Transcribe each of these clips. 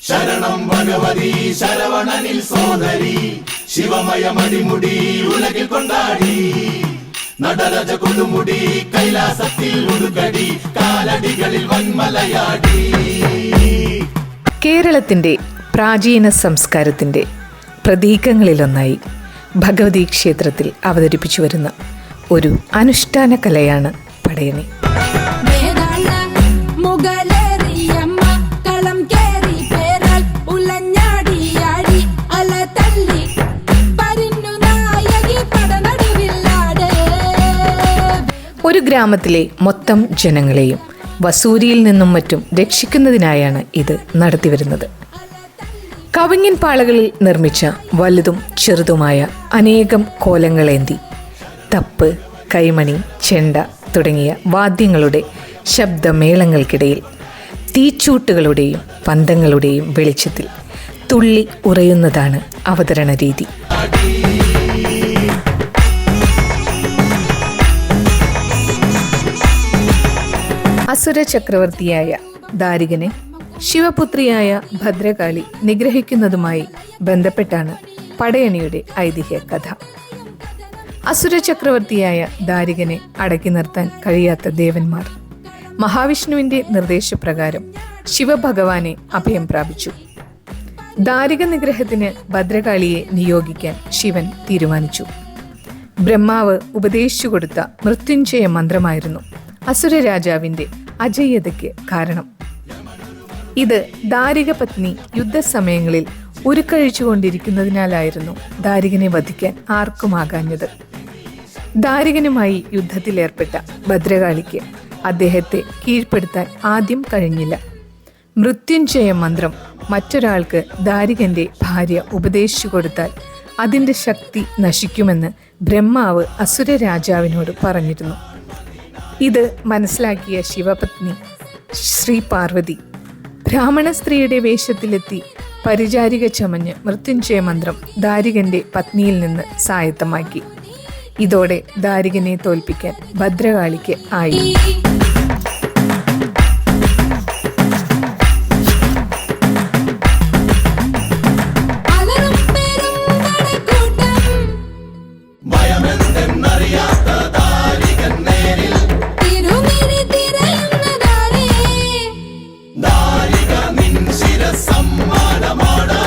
ശരണം ഭഗവതി ശരവണനിൽ സോദരി ശിവമയ മടിമുടി ഉലകിൽ കൊണ്ടാടി നടരജ കൊടുമുടി കൈലാസത്തിൽ ഉടുകടി കാലടികളിൽ വന്മലയാടി. കേരളത്തിൻ്റെ പ്രാചീന സംസ്കാരത്തിൻ്റെ പ്രതീകങ്ങളിലൊന്നായി ഭഗവതി ക്ഷേത്രത്തിൽ അവതരിപ്പിച്ചു വരുന്ന ഒരു അനുഷ്ഠാന കലയാണ് പടയണി. ഒരു ഗ്രാമത്തിലെ മൊത്തം ജനങ്ങളെയും വസൂരിയിൽ നിന്നും മറ്റും രക്ഷിക്കുന്നതിനായാണ് ഇത് നടത്തിവരുന്നത്. കവിങ്ങിൻ പാളകളിൽ നിർമ്മിച്ച വലുതും ചെറുതുമായ അനേകം കോലങ്ങളേന്തി തപ്പ്, കൈമണി, ചെണ്ട തുടങ്ങിയ വാദ്യങ്ങളുടെ ശബ്ദമേളങ്ങൾക്കിടയിൽ തീച്ചൂട്ടുകളുടെയും പന്തങ്ങളുടെയും വെളിച്ചത്തിൽ തുള്ളി ഉറയുന്നതാണ് അവതരണ രീതി. അസുര ചക്രവർത്തിയായ ദാരികനെ ശിവപുത്രിയായ ഭദ്രകാളി നിഗ്രഹിക്കുന്നതുമായി ബന്ധപ്പെട്ടാണ് പടയണിയുടെ ഐതിഹ്യ കഥ. അസുര ചക്രവർത്തിയായ ദാരികനെ അടക്കി നിർത്താൻ കഴിയാത്ത ദേവന്മാർ മഹാവിഷ്ണുവിന്റെ നിർദ്ദേശപ്രകാരം ശിവഭഗവാനെ അഭയം പ്രാപിച്ചു. ദാരിക നിഗ്രഹത്തിന് ഭദ്രകാളിയെ നിയോഗിക്കാൻ ശിവൻ തീരുമാനിച്ചു. ബ്രഹ്മാവ് ഉപദേശിച്ചു കൊടുത്ത മൃത്യുഞ്ജയ മന്ത്രമായിരുന്നു അസുര രാജാവിന്റെ അജയ്യതയ്ക്ക് കാരണം. ഇത് ദാരിക പത്നി യുദ്ധസമയങ്ങളിൽ ഉരുക്കഴിച്ചുകൊണ്ടിരിക്കുന്നതിനാലായിരുന്നു ദാരികനെ വധിക്കാൻ ആർക്കുമാകാഞ്ഞത്. ദാരികനുമായി യുദ്ധത്തിലേർപ്പെട്ട ഭദ്രകാളിക്ക് അദ്ദേഹത്തെ കീഴ്പ്പെടുത്താൻ ആദ്യം കഴിഞ്ഞില്ല. മൃത്യുഞ്ജയ മന്ത്രം മറ്റൊരാൾക്ക് ദാരികന്റെ ഭാര്യ ഉപദേശിച്ചു കൊടുത്താൽ അതിൻ്റെ ശക്തി നശിക്കുമെന്ന് ബ്രഹ്മാവ് അസുര രാജാവിനോട് പറഞ്ഞിരുന്നു. ഇത് മനസ്സിലാക്കിയ ശിവപത്നി ശ്രീ പാർവതി ബ്രാഹ്മണ സ്ത്രീയുടെ വേഷത്തിലെത്തി പരിചാരിക ചമഞ്ഞ് മൃത്യുഞ്ജയ മന്ത്രം ദാരികന്റെ പത്നിയിൽ നിന്ന് സ്വായത്തമാക്കി. ഇതോടെ ദാരികനെ തോൽപ്പിക്കാൻ ഭദ്രകാളിക്ക് ആയി.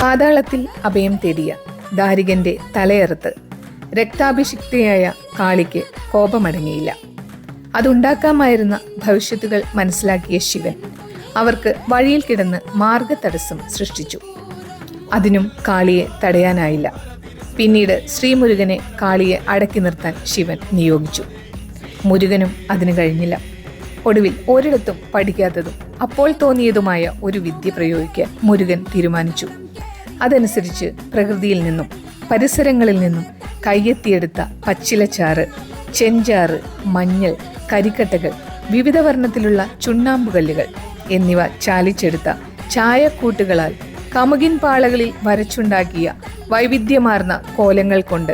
പാതാളത്തിൽ അഭയം തേടിയ ദാരികന്റെ തലയറുത്ത് രക്താഭിഷിക്തയായ കാളിക്ക് കോപമടങ്ങിയില്ല. അതുണ്ടാക്കാമായിരുന്ന ഭവിഷ്യത്തുകൾ മനസ്സിലാക്കിയ ശിവൻ അവർക്ക് വഴിയിൽ കിടന്ന് മാർഗതടസ്സം സൃഷ്ടിച്ചു. അതിനും കാളിയെ തടയാനായില്ല. പിന്നീട് ശ്രീമുരുകനെ കാളിയെ അടക്കി നിർത്താൻ ശിവൻ നിയോഗിച്ചു. മുരുകനും അതിന് കഴിഞ്ഞില്ല. ഒടുവിൽ ഒരിടത്തും പഠിക്കാത്തതും അപ്പോൾ തോന്നിയതുമായ ഒരു വിദ്യ പ്രയോഗിക്കാൻ മുരുകൻ തീരുമാനിച്ചു. അതനുസരിച്ച് പ്രകൃതിയിൽ നിന്നും പരിസരങ്ങളിൽ നിന്നും കയ്യെത്തിയെടുത്ത പച്ചിലച്ചാറ്, ചെഞ്ചാറ്, മഞ്ഞൾ, കരിക്കട്ടകൾ, വിവിധ വർണ്ണത്തിലുള്ള ചുണ്ണാമ്പുകല്ലുകൾ എന്നിവ ചാലിച്ചെടുത്ത ചായക്കൂട്ടുകളാൽ കമുകിൻ പാളകളിൽ വരച്ചുണ്ടാക്കിയ വൈവിധ്യമാർന്ന കോലങ്ങൾ കൊണ്ട്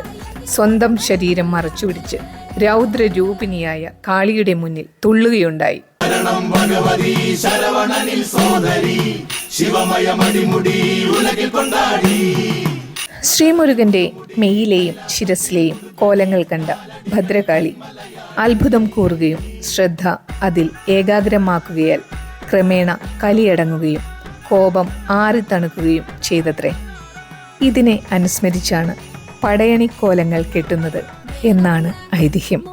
സ്വന്തം ശരീരം മറച്ചുപിടിച്ച് രൗദ്രരൂപിണിയായ കാളിയുടെ മുന്നിൽ തുള്ളുകയുണ്ടായി. ശരണം ഭഗവതി ശരവണനിൽ സോദരി ശിവമയ മടിമുടി ഉലകിൽ കൊണ്ടാടി. ശ്രീമുരുകന്റെ മെയ്യിലെയും ശിരസിലെയും കോലങ്ങൾ കണ്ട ഭദ്രകാളി അത്ഭുതം കൂറുകയും ശ്രദ്ധ അതിൽ ഏകാഗ്രമാക്കുകയാൽ ക്രമേണ കലിയടങ്ങുകയും കോപം ആറിത്തണുക്കുകയും ചെയ്തത്രേ. ഇതിനെ അനുസ്മരിച്ചാണ് പടയണിക്കോലങ്ങൾ കെട്ടുന്നത് എന്നാണ് ഐതിഹ്യം.